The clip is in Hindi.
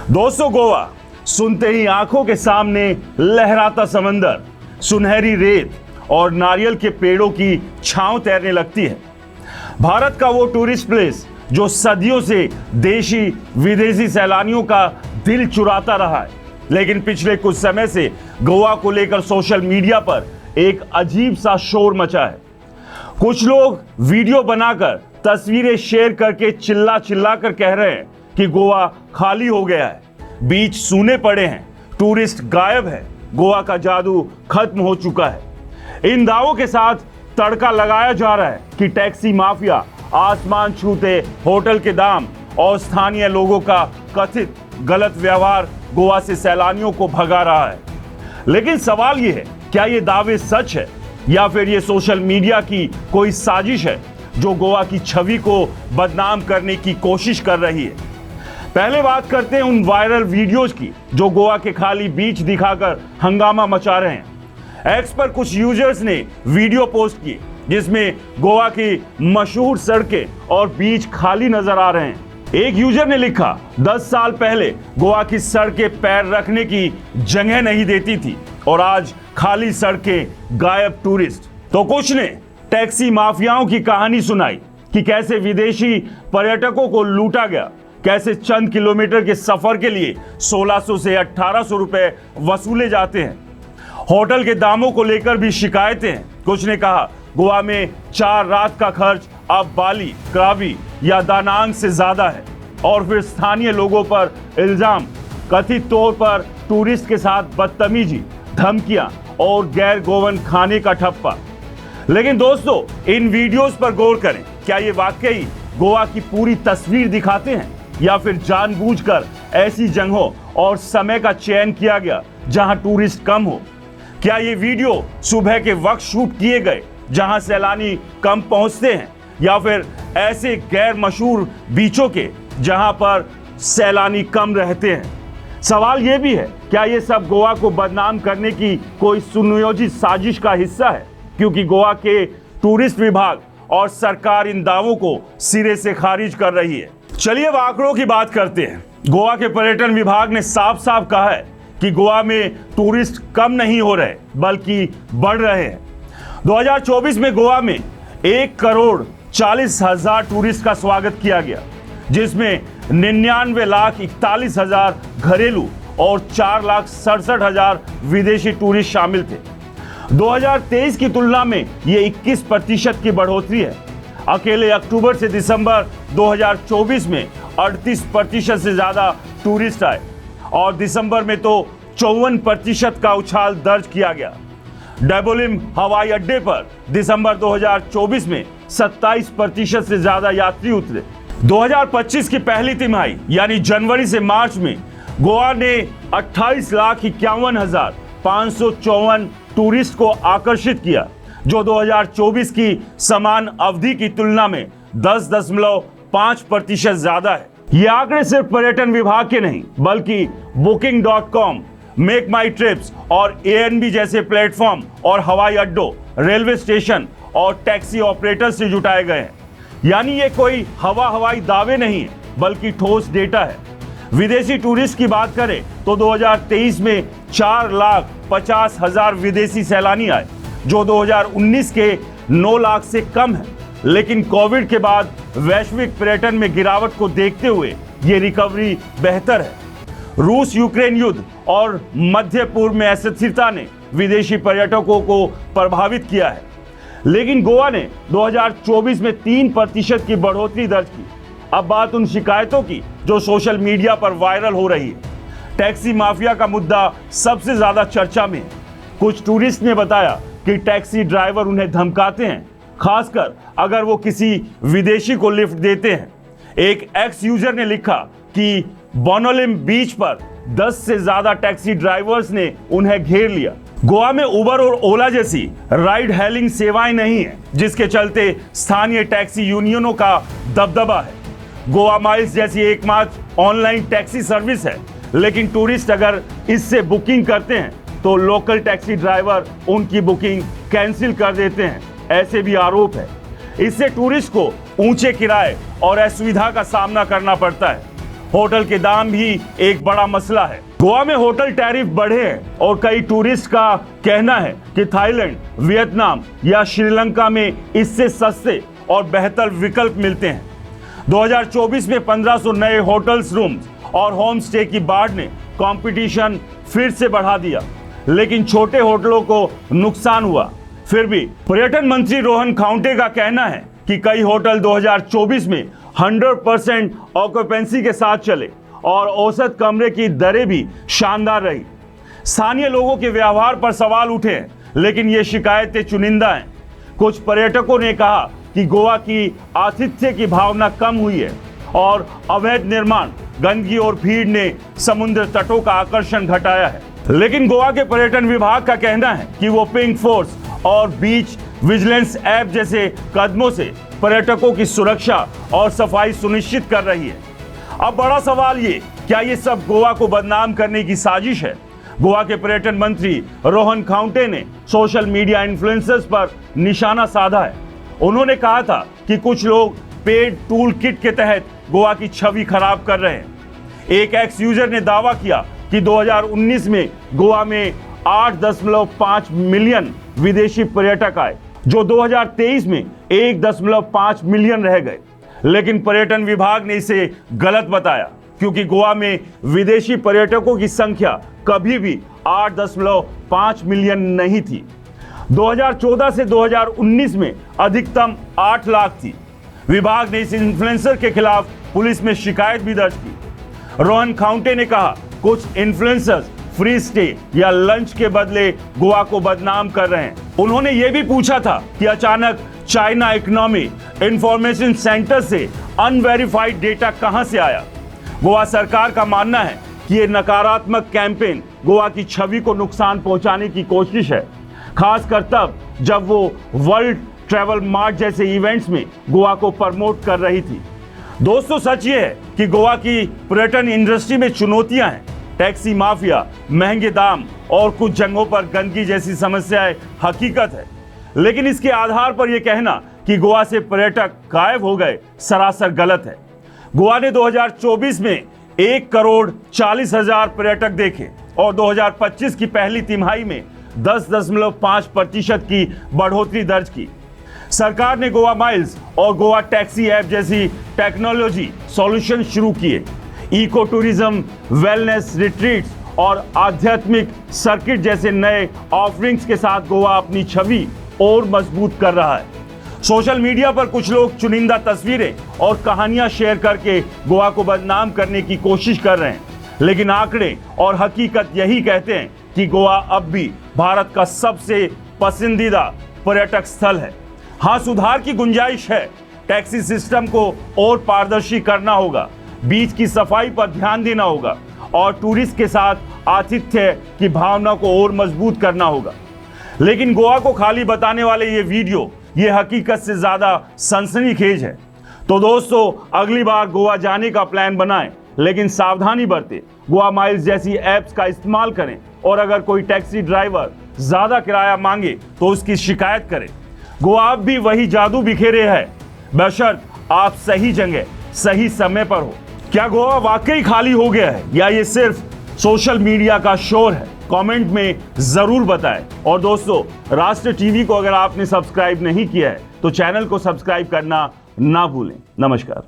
दोस्तों, गोवा सुनते ही आंखों के सामने लहराता समंदर, सुनहरी रेत और नारियल के पेड़ों की छांव तैरने लगती है। भारत का वो टूरिस्ट प्लेस जो सदियों से देशी विदेशी सैलानियों का दिल चुराता रहा है, लेकिन पिछले कुछ समय से गोवा को लेकर सोशल मीडिया पर एक अजीब सा शोर मचा है। कुछ लोग वीडियो बनाकर तस्वीरें शेयर करके चिल्ला चिल्ला कर कह रहे हैं कि गोवा खाली हो गया है, बीच सूने पड़े हैं, टूरिस्ट गायब है, गोवा का जादू खत्म हो चुका है। इन दावों के साथ तड़का लगाया जा रहा है कि टैक्सी माफिया आसमान छूते होटल के दाम और स्थानीय लोगों का कथित गलत व्यवहार गोवा से सैलानियों को भगा रहा है। लेकिन सवाल यह है, क्या ये दावे सच है या फिर ये सोशल मीडिया की कोई साजिश है जो गोवा की छवि को बदनाम करने की कोशिश कर रही है। पहले बात करते हैं उन वायरल वीडियोज की जो गोवा के खाली बीच दिखाकर हंगामा मचा रहे हैं। एक्स पर कुछ यूजर्स ने वीडियो पोस्ट किए जिसमें गोवा की मशहूर सड़कें और बीच खाली नजर आ रहे हैं। एक यूजर ने लिखा, 10 साल पहले गोवा की सड़कें पैर रखने की जगह नहीं देती थी और आज खाली सड़कें, गायब टूरिस्ट। तो कुछ ने टैक्सी माफियाओं की कहानी सुनाई कि कैसे विदेशी पर्यटकों को लूटा गया, कैसे चंद किलोमीटर के सफर के लिए 1600 से 1800 रुपए वसूले जाते हैं। होटल के दामों को लेकर भी शिकायतें हैं। कुछ ने कहा गोवा में 4 रात का खर्च अब बाली, क्राबी या दानांग से ज्यादा है। और फिर स्थानीय लोगों पर इल्जाम, कथित तौर पर टूरिस्ट के साथ बदतमीजी, धमकियां और गैर गोवन खाने का ठप्पा। लेकिन दोस्तों, इन वीडियोस पर गौर करें, क्या ये वाकई गोवा की पूरी तस्वीर दिखाते हैं या फिर जानबूझकर ऐसी जगहों और समय का चयन किया गया जहां टूरिस्ट कम हो? क्या ये वीडियो सुबह के वक्त शूट किए गए जहां सैलानी कम पहुंचते हैं या फिर ऐसे गैर मशहूर बीचों के जहां पर सैलानी कम रहते हैं? सवाल यह भी है, क्या ये सब गोवा को बदनाम करने की कोई सुनियोजित साजिश का हिस्सा है? क्योंकि गोवा के टूरिस्ट विभाग और सरकार इन दावों को सिरे से खारिज कर रही है। चलिए अब आंकड़ों की बात करते हैं। गोवा के पर्यटन विभाग ने साफ साफ कहा है कि गोवा में टूरिस्ट कम नहीं हो रहे बल्कि बढ़ रहे हैं। 2024 में गोवा में 1,40,00,000 टूरिस्ट का स्वागत किया गया, जिसमें 99,41,000 घरेलू और 4,67,000 विदेशी टूरिस्ट शामिल थे। 2023 की तुलना में ये 21% की बढ़ोतरी है। अकेले अक्टूबर से दिसंबर 2024 में 38% से ज्यादा टूरिस्ट आए और दिसंबर में तो 54% का उछाल दर्ज किया गया। डबोलिम हवाई अड्डे पर दिसंबर 2024 में 27% से ज्यादा यात्री उतरे। 2025 की पहली तिमाही यानी जनवरी से मार्च में गोवा ने 28,51,554 टूरिस्ट को आकर्षित किया, जो 2024 की समान अवधि की तुलना में 10.5% ज्यादा है। ये आंकड़े सिर्फ पर्यटन विभाग के नहीं बल्कि Booking.com, मेक माई ट्रिप्स और ANB जैसे प्लेटफॉर्म और हवाई अड्डों, रेलवे स्टेशन और टैक्सी ऑपरेटर से जुटाए गए हैं। यानी ये कोई हवाई दावे नहीं है बल्कि ठोस डेटा है। विदेशी टूरिस्ट की बात करें तो 2023 में 4,50,000 विदेशी सैलानी आए, जो 2019 के 9 लाख से कम है। लेकिन कोविड के बाद वैश्विक पर्यटन में गिरावट को देखते हुए ये रिकवरी बेहतर है। रूस यूक्रेन युद्ध और मध्य पूर्व में अस्थिरता ने विदेशी पर्यटकों को प्रभावित किया है, लेकिन गोवा ने 2024 में 3% की बढ़ोतरी दर्ज की। अब बात उन शिकायतों की जो सोशल मीडिया पर वायरल हो रही है। टैक्सी माफिया का मुद्दा सबसे ज्यादा चर्चा में है। कुछ टूरिस्ट ने बताया कि टैक्सी ड्राइवर उन्हें धमकाते हैं, खासकर अगर वो किसी विदेशी को लिफ्ट देते हैं। एक एक्स यूजर ने लिखा कि बोनोलिम बीच पर 10 से ज्यादा टैक्सी ड्राइवर्स ने उन्हें घेर लिया। गोवा में उबर और ओला जैसी राइड हेलिंग सेवाएं नहीं है, जिसके चलते स्थानीय टैक्सी यूनियनों का दबदबा है। गोवा माइल्स जैसी एकमात्र ऑनलाइन टैक्सी सर्विस है, लेकिन टूरिस्ट अगर इससे बुकिंग करते हैं तो लोकल टैक्सी ड्राइवर उनकी बुकिंग कैंसिल कर देते हैं, ऐसे भी आरोप है। इससे टूरिस्ट को ऊंचे किराए और असुविधा का सामना करना पड़ता है। होटल के दाम भी एक बड़ा मसला है। गोवा में होटल टैरिफ बढ़े हैं और कई टूरिस्ट का कहना है कि थाईलैंड, वियतनाम या श्रीलंका में इससे सस्ते और बेहतर विकल्प मिलते हैं। 2024 में 1500 नए होटल्स रूम्स और होम स्टे की बाढ़ ने कंपटीशन फिर से बढ़ा दिया, लेकिन छोटे होटलों को नुकसान हुआ। फिर भी पर्यटन मंत्री रोहन खाउंटे का कहना है कि कई होटल 2024 में 100% ऑक्यूपेंसी के साथ चले और औसत कमरे की दरें भी शानदार रही। स्थानीय लोगों के व्यवहार पर सवाल उठे हैं, लेकिन ये शिकायतें चुनिंदा हैं। कुछ पर्यटकों ने कहा कि गोवा की आतिथ्य की भावना कम हुई है और अवैध निर्माण, गंदगी और भीड़ ने समुद्र तटों का आकर्षण घटाया है। लेकिन गोवा के पर्यटन विभाग का कहना है कि वो पिंक फोर्स और बीच विजिलेंस ऐप जैसे कदमों से पर्यटकों की सुरक्षा और सफाई सुनिश्चित कर रही है। अब बड़ा सवाल ये, क्या ये सब गोवा को बदनाम करने की साजिश है? गोवा के पर्यटन मंत्री रोहन खाउंटे ने सोशल मीडिया इन्फ्लुएंसर्स पर निशाना साधा है। उन्होंने कहा था कि कुछ लोग पेड टूल किट के तहत गोवा की छवि खराब कर रहे हैं। एक एक्स यूजर ने दावा किया कि 2019 में गोवा में 8.5 मिलियन विदेशी पर्यटक आए, जो 2023 में 1.5 मिलियन रह गए। लेकिन पर्यटन विभाग ने इसे गलत बताया, क्योंकि गोवा में विदेशी पर्यटकों की संख्या कभी भी 8.5 मिलियन नहीं थी। 2014 से 2019 में अधिकतम 8 लाख थी। विभाग ने इस इन्फ्लुएंसर के खिलाफ पुलिस में शिकायत भी दर्ज की। रोहन खाउंटे ने कहा, कुछ इन्फ्लुएंसर्स फ्री स्टे या लंच के बदले गोवा को बदनाम कर रहे हैं। उन्होंने ये भी पूछा था कि अचानक चाइना इकोनॉमी इंफॉर्मेशन सेंटर से अनवेरिफाइड डेटा कहां से आया। गोवा सरकार का मानना है कि ये नकारात्मक कैंपेन गोवा की छवि को नुकसान पहुंचाने की कोशिश है, खासकर तब जब वो वर्ल्ड ट्रैवल मार्ट जैसे इवेंट्स में गोवा को प्रमोट कर रही थी। दोस्तों, सच ये है कि गोवा की पर्यटन इंडस्ट्री में चुनौतियां हैं। टैक्सी माफिया, महंगे दाम और कुछ जगहों पर गंदगी जैसी समस्याएं हकीकत है। लेकिन इसके आधार पर यह कहना कि गोवा से पर्यटक गायब हो गए सरासर गलत है। गोवा ने 2024 में 1,40,00,000 पर्यटक देखे और 2025 की पहली तिमाही में 10.5% की बढ़ोतरी दर्ज की। सरकार ने गोवा माइल्स और गोवा टैक्सी ऐप जैसी टेक्नोलॉजी सॉल्यूशन शुरू किए। इको टूरिज्म, वेलनेस रिट्रीट्स और आध्यात्मिक सर्किट जैसे नए ऑफरिंग्स के साथ गोवा अपनी छवि और मजबूत कर रहा है। सोशल मीडिया पर कुछ लोग चुनिंदा तस्वीरें और कहानियां शेयर करके गोवा को बदनाम करने की कोशिश कर रहे हैं, लेकिन आंकड़े और हकीकत यही कहते हैं कि गोवा अब भी भारत का सबसे पसंदीदा पर्यटक स्थल है। हाँ, सुधार की गुंजाइश है। टैक्सी सिस्टम को और पारदर्शी करना होगा, बीच की सफाई पर ध्यान देना होगा और टूरिस्ट के साथ आतिथ्य की भावना को और मजबूत करना होगा। लेकिन गोवा को खाली बताने वाले ये वीडियो ये हकीकत से ज्यादा सनसनीखेज है। तो दोस्तों, अगली बार गोवा जाने का प्लान बनाएं, लेकिन सावधानी बरतें। गोवा माइल्स जैसी ऐप्स का इस्तेमाल करें और अगर कोई टैक्सी ड्राइवर ज्यादा किराया मांगे तो उसकी शिकायत करें। गोवा अब भी वही जादू बिखेरे है, बशर्त आप सही जगह सही समय पर हो। क्या गोवा वाकई खाली हो गया है या ये सिर्फ सोशल मीडिया का शोर है? कमेंट में जरूर बताएं। और दोस्तों, राष्ट्र टीवी को अगर आपने सब्सक्राइब नहीं किया है तो चैनल को सब्सक्राइब करना ना भूलें। नमस्कार।